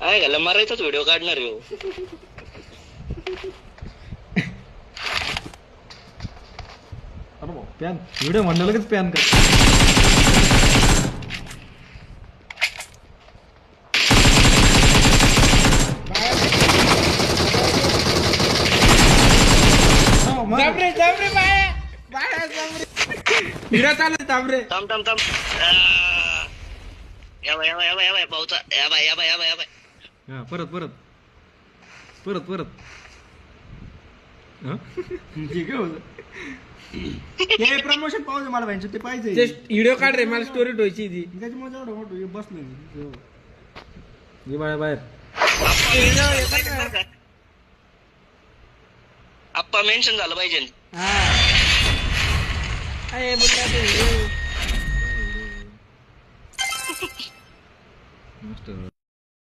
काय घाला मारायचाच व्हिडिओ काढणार हो. अरे भाऊ पॅन व्हिडिओ म्हणलं लगेच पॅन कर. जाबरे जाबरे बाया बाया जाबरे हिरा चालत जाबरे थांब थांब थांब या बाय पावचा या बाय हा परत परत परत परत ठीक आहे हे प्रमोशन पाहिजे मला पाहिजे ते पाहिजे ते व्हिडिओ काढ रे मला स्टोरी ठेवायची ती त्याच्यामुळे एवढं मोठं बसलं ये बाहेर बाहेर आप्पा मेन्शन झालं पाहिजे. हा बोलला